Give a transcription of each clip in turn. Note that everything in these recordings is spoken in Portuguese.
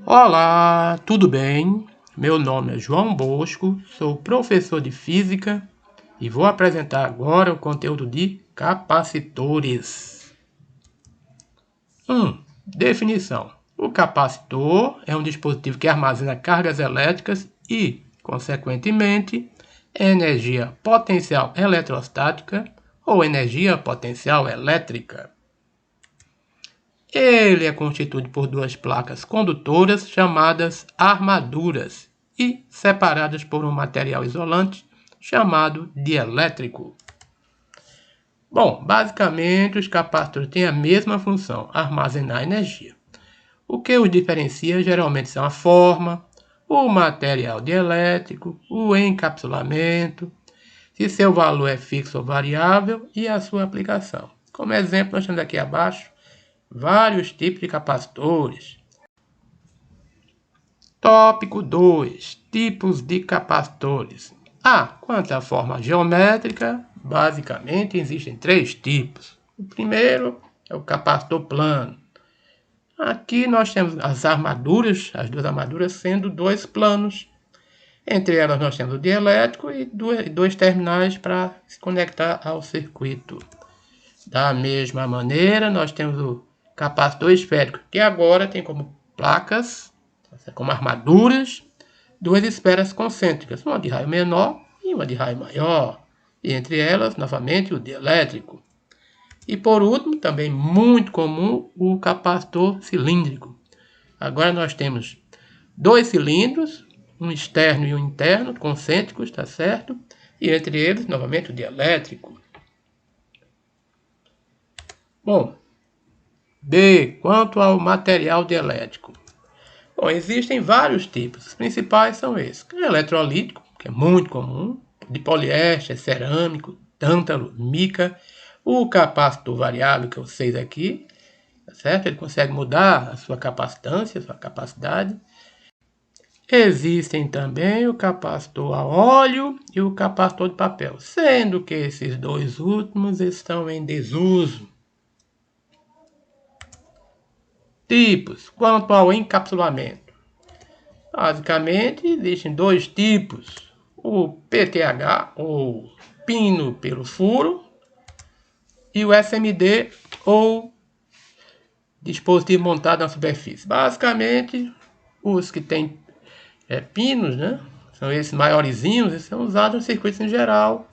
Olá, tudo bem? Meu nome é João Bosco, sou professor de Física e vou apresentar agora o conteúdo de capacitores. Definição. O capacitor é um dispositivo que armazena cargas elétricas e, consequentemente, energia potencial eletrostática ou energia potencial elétrica. Ele é constituído por duas placas condutoras chamadas armaduras e separadas por um material isolante chamado dielétrico. Bom, basicamente os capacitores têm a mesma função, armazenar energia. O que os diferencia geralmente são a forma, o material dielétrico, o encapsulamento, se seu valor é fixo ou variável e a sua aplicação. Como exemplo, nós temos aqui abaixo vários tipos de capacitores. Tópico 2. Tipos de capacitores. Quanto à forma geométrica, basicamente existem três tipos. O primeiro é o capacitor plano. Aqui nós temos as armaduras, as duas armaduras sendo dois planos. Entre elas nós temos o dielétrico e dois terminais para se conectar ao circuito. Da mesma maneira, nós temos o capacitor esférico, que agora tem como placas, como armaduras, duas esferas concêntricas, uma de raio menor e uma de raio maior, e entre elas, novamente, o dielétrico. E por último, também muito comum, o capacitor cilíndrico. Agora nós temos dois cilindros, um externo e um interno, concêntricos, tá certo? E entre eles, novamente, o dielétrico. Bom, quanto ao material dielétrico. Bom, existem vários tipos. Os principais são esses. O eletrolítico, que é muito comum, de poliéster, cerâmico, tântalo, mica. O capacitor variável, que é o 6 aqui, tá certo? Ele consegue mudar a sua capacitância, a sua capacidade. Existem também o capacitor a óleo e o capacitor de papel, sendo que esses dois últimos estão em desuso. Tipos. Quanto ao encapsulamento, basicamente existem dois tipos: o PTH, ou pino pelo furo, e o SMD, ou dispositivo montado na superfície. Basicamente, os que têm pinos, né, são esses maiorzinhos, esses são usados no circuito em geral.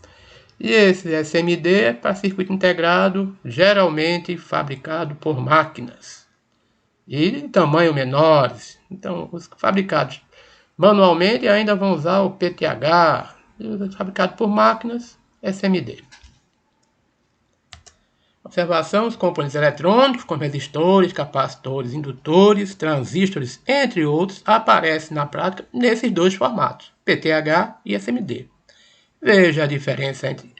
E esse SMD é para circuito integrado, geralmente fabricado por máquinas e de tamanho menores. Então, os fabricados manualmente ainda vão usar o PTH, e os fabricados por máquinas, SMD. Observação: os componentes eletrônicos, como resistores, capacitores, indutores, transistores, entre outros, aparecem na prática nesses dois formatos, PTH e SMD. Veja a diferença entre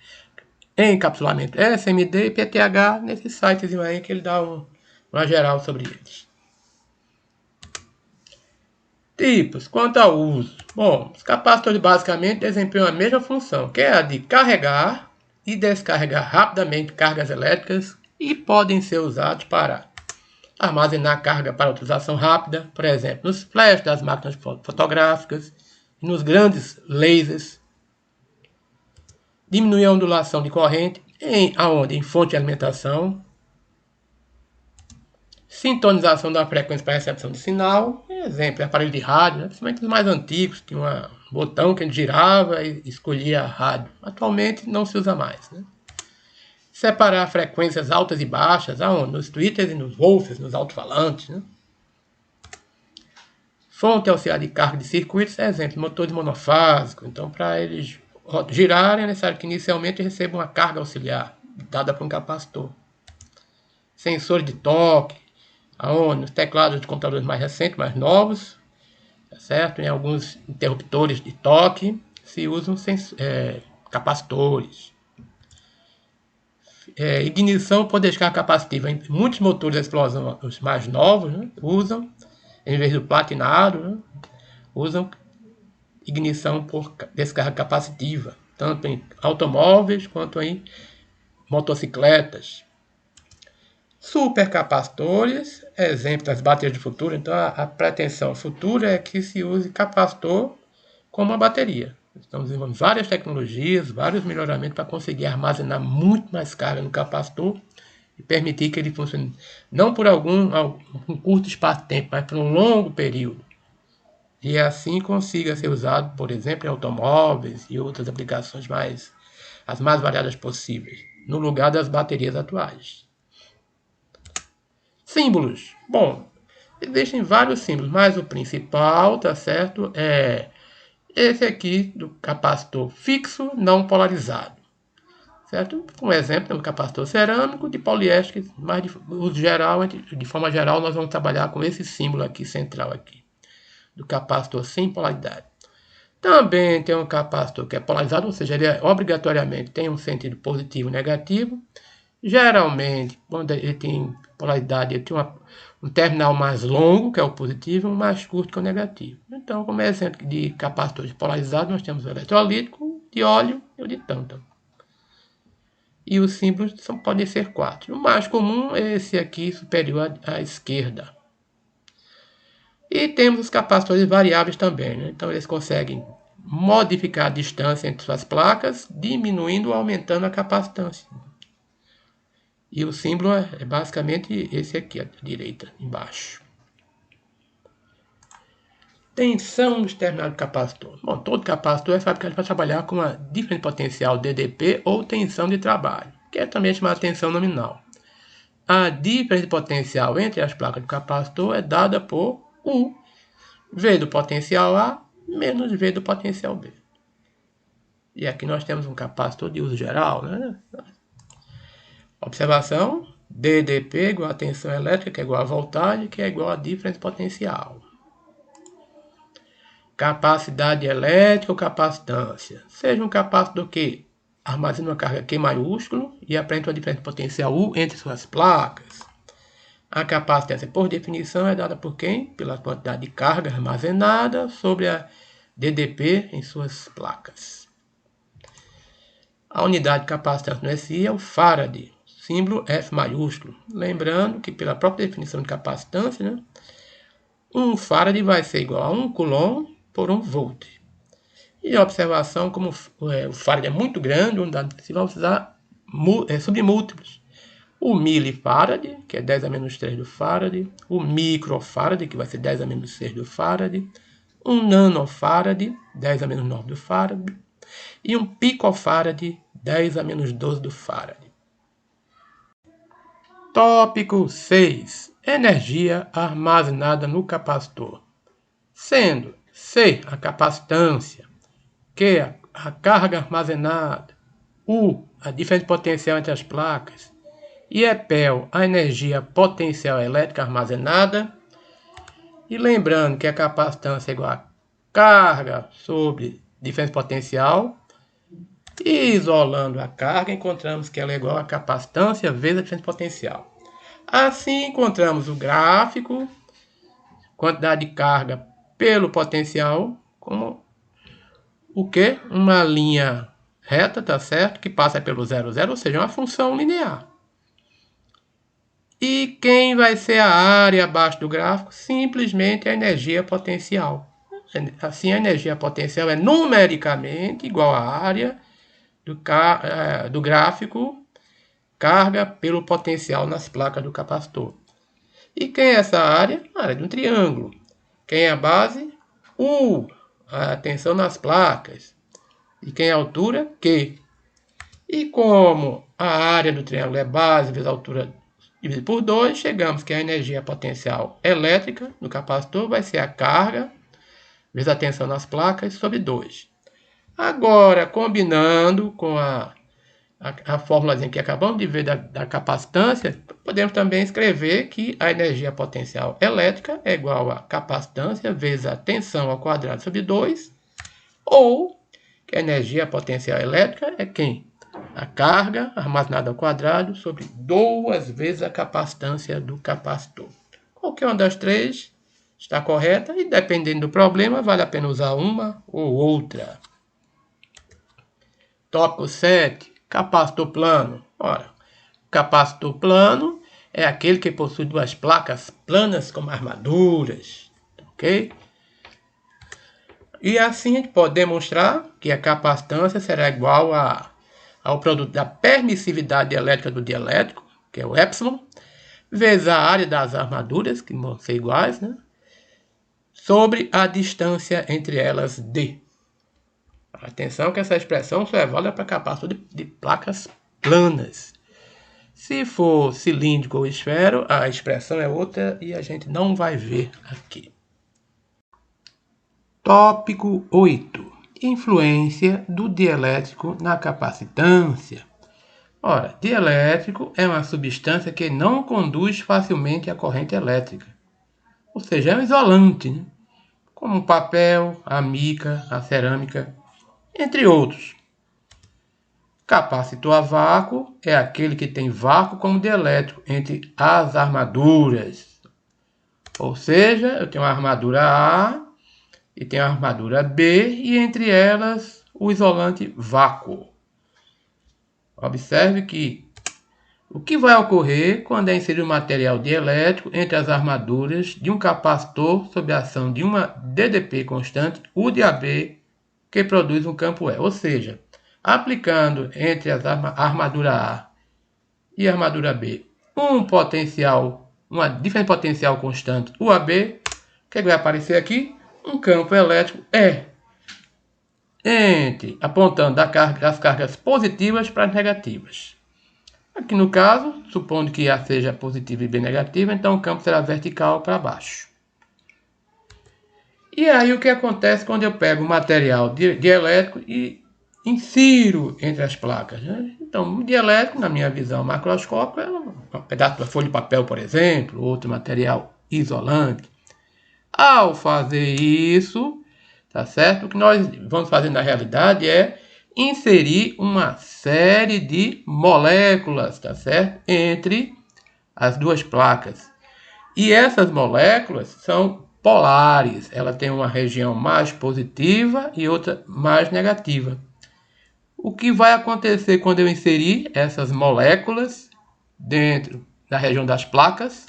encapsulamento SMD e PTH nesse sitezinho aí que ele dá uma geral sobre eles. Tipos. Quanto ao uso. Bom, os capacitores basicamente desempenham a mesma função, que é a de carregar e descarregar rapidamente cargas elétricas, e podem ser usados para armazenar carga para utilização rápida, por exemplo, nos flashes das máquinas fotográficas e nos grandes lasers. Diminuir a ondulação de corrente em fonte de alimentação. Sintonização da frequência para recepção de sinal. Exemplo, aparelho de rádio, né? Principalmente os mais antigos, tinha um botão que a gente girava e escolhia a rádio. Atualmente não se usa mais, né? Separar frequências altas e baixas, nos tweeters e nos woofers, nos alto-falantes, né? Fonte auxiliar de carga de circuitos, exemplo, motores monofásicos. Então, para eles girarem, é necessário que inicialmente recebam uma carga auxiliar, dada por um capacitor. Sensor de toque, nos teclados de computadores mais recentes, mais novos, tá certo? Em alguns interruptores de toque se usam capacitores. Ignição por descarga capacitiva. Em muitos motores de explosão, os mais novos, né, usam, em vez do platinado, né, usam ignição por descarga capacitiva, tanto em automóveis quanto em motocicletas. Supercapacitores, exemplo das baterias do futuro. Então, a pretensão futura é que se use capacitor como uma bateria. Estamos desenvolvendo várias tecnologias, vários melhoramentos para conseguir armazenar muito mais carga no capacitor e permitir que ele funcione não por um curto espaço de tempo, mas por um longo período. E assim consiga ser usado, por exemplo, em automóveis e outras aplicações as mais variadas possíveis, no lugar das baterias atuais. Símbolos. Bom, existem vários símbolos, mas o principal, tá certo, é esse aqui do capacitor fixo não polarizado. Certo? Um exemplo é um capacitor cerâmico de poliéster, mas de forma geral, nós vamos trabalhar com esse símbolo aqui central aqui, do capacitor sem polaridade. Também tem um capacitor que é polarizado, ou seja, ele obrigatoriamente tem um sentido positivo e negativo. Geralmente, quando ele tem polaridade, ele tem um terminal mais longo, que é o positivo, e um mais curto, que é o negativo. Então, como exemplo de capacitores polarizados, nós temos o eletrolítico, o de óleo e o de tântalo. E os símbolos podem ser 4. O mais comum é esse aqui, superior à esquerda. E temos os capacitores variáveis também, né? Então, eles conseguem modificar a distância entre suas placas, diminuindo ou aumentando a capacitância. E o símbolo é basicamente esse aqui, à direita, embaixo. Tensão dos terminais do capacitor. Bom, todo capacitor é fabricado para trabalhar com a diferença potencial DDP ou tensão de trabalho, que é também chamada tensão nominal. A diferença potencial entre as placas do capacitor é dada por U, V do potencial A, menos V do potencial B. E aqui nós temos um capacitor de uso geral, né? Observação, DDP igual a tensão elétrica, que é igual a voltagem, que é igual a diferença potencial. Capacidade elétrica ou capacitância. Seja um capacitor que armazena uma carga Q maiúsculo e apresenta uma diferença potencial U entre suas placas. A capacitância, por definição, é dada por quem? Pela quantidade de carga armazenada sobre a DDP em suas placas. A unidade de capacitância no SI é o Farad, símbolo F maiúsculo. Lembrando que, pela própria definição de capacitância, né, um Farad vai ser igual a 1 coulomb por 1 volt. E a observação, como o Farad é muito grande, você vai usar submúltiplos. O milifarad, que é 10 a menos 3 do Farad, o microfarad, que vai ser 10 a menos 6 do Farad, um nanofarad, 10 a menos 9 do Farad, e um picofarad, 10 a menos 12 do Farad. Tópico 6. Energia armazenada no capacitor. Sendo C, a capacitância, Q, a carga armazenada, U, a diferença potencial entre as placas, e EPEL, a energia potencial elétrica armazenada. E lembrando que a capacitância é igual a carga sobre diferença potencial. E isolando a carga, encontramos que ela é igual a capacitância vezes a diferença potencial. Assim, encontramos o gráfico, quantidade de carga pelo potencial, como o que? Uma linha reta, tá certo? Que passa pelo 0, 0, ou seja, uma função linear. E quem vai ser a área abaixo do gráfico? Simplesmente a energia potencial. Assim, a energia potencial é numericamente igual à área do gráfico carga pelo potencial nas placas do capacitor. E quem é essa área? A área de um triângulo. Quem é a base? U, a tensão nas placas. E quem é a altura? Q. E como a área do triângulo é base vezes a altura dividido por 2, chegamos que a energia potencial elétrica no capacitor vai ser a carga vezes a tensão nas placas sobre 2. Agora, combinando com a fórmulazinha que acabamos de ver da capacitância, podemos também escrever que a energia potencial elétrica é igual a capacitância vezes a tensão ao quadrado sobre 2, ou que a energia potencial elétrica é quem? A carga armazenada ao quadrado sobre 2 vezes a capacitância do capacitor. Qualquer uma das três está correta e, dependendo do problema, vale a pena usar uma ou outra. Tópico 7. Capacitor plano. Ora, capacitor plano é aquele que possui duas placas planas como armaduras, ok? E assim a gente pode demonstrar que a capacitância será igual ao produto da permissividade elétrica do dielétrico, que é o epsilon, vezes a área das armaduras, que vão ser iguais, né? Sobre a distância entre elas d. Atenção que essa expressão só é válida para capacitor de placas planas. Se for cilíndrico ou esfero, a expressão é outra e a gente não vai ver aqui. Tópico 8. Influência do dielétrico na capacitância. Ora, dielétrico é uma substância que não conduz facilmente a corrente elétrica. Ou seja, é um isolante, né? Como o papel, a mica, a cerâmica, entre outros. Capacitor a vácuo é aquele que tem vácuo como dielétrico entre as armaduras. Ou seja, eu tenho a armadura A e tenho a armadura B e entre elas o isolante vácuo. Observe que o que vai ocorrer quando é inserido material dielétrico entre as armaduras de um capacitor sob a ação de uma DDP constante, U de AB, que produz um campo E. Ou seja, aplicando entre a armadura A e a armadura B uma diferença potencial constante UAB, o que vai aparecer aqui? Um campo elétrico E, apontando as cargas positivas para as negativas. Aqui no caso, supondo que A seja positiva e B negativa, então o campo será vertical para baixo. E aí o que acontece quando eu pego o material dielétrico e insiro entre as placas, né? Então, o dielétrico, na minha visão macroscópica, é um pedaço da folha de papel, por exemplo, outro material isolante. Ao fazer isso, tá certo? O que nós vamos fazer na realidade é inserir uma série de moléculas, tá certo? Entre as duas placas. E essas moléculas são polares. Ela tem uma região mais positiva e outra mais negativa. O que vai acontecer quando eu inserir essas moléculas dentro da região das placas?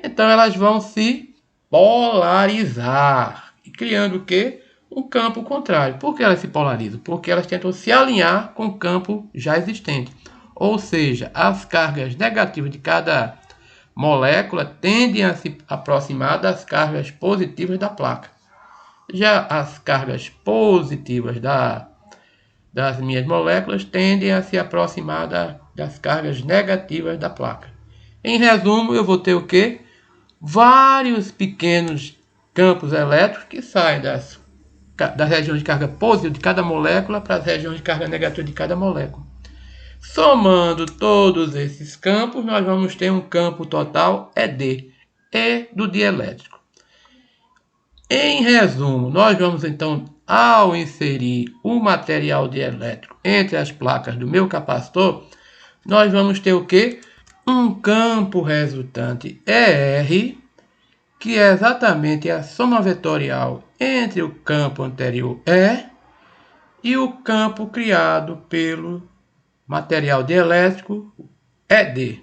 Então elas vão se polarizar, criando o quê? Um campo contrário. Por que elas se polarizam? Porque elas tentam se alinhar com o campo já existente. Ou seja, as cargas negativas de cada molécula tendem a se aproximar das cargas positivas da placa. Já as cargas positivas das minhas moléculas tendem a se aproximar das cargas negativas da placa. Em resumo, eu vou ter o quê? Vários pequenos campos elétricos que saem das regiões de carga positiva de cada molécula para as regiões de carga negativa de cada molécula. Somando todos esses campos, nós vamos ter um campo total ED, E do dielétrico. Em resumo, nós vamos então, ao inserir o material dielétrico entre as placas do meu capacitor, nós vamos ter o quê? Um campo resultante ER, que é exatamente a soma vetorial entre o campo anterior E e o campo criado pelo material dielétrico ED.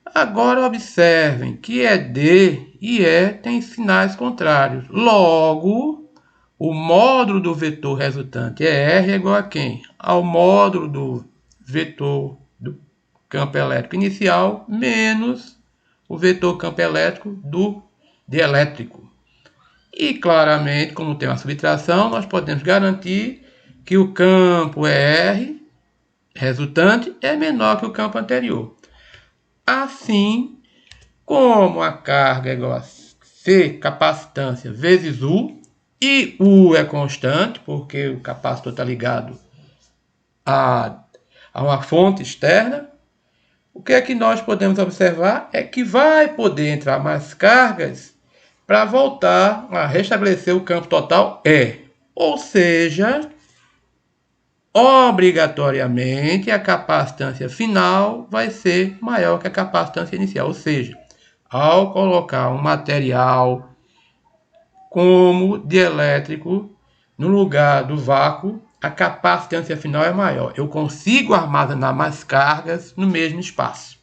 Agora observem que ED e E têm sinais contrários. Logo, o módulo do vetor resultante ER é igual a quem? Ao módulo do vetor do campo elétrico inicial menos o vetor campo elétrico do dielétrico. E claramente, como tem uma subtração, nós podemos garantir que o campo ER resultante é menor que o campo anterior. Assim, como a carga é igual a C, capacitância, vezes U, e U é constante, porque o capacitor está ligado a uma fonte externa, o que é que nós podemos observar é que vai poder entrar mais cargas para voltar a restabelecer o campo total E. Ou seja, obrigatoriamente a capacitância final vai ser maior que a capacitância inicial. Ou seja, ao colocar um material como dielétrico no lugar do vácuo, a capacitância final é maior. Eu consigo armazenar mais cargas no mesmo espaço.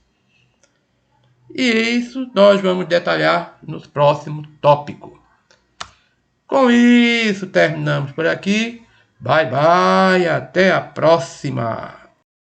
E isso nós vamos detalhar nos próximos tópicos. Com isso, terminamos por aqui. Bye, bye. Até a próxima.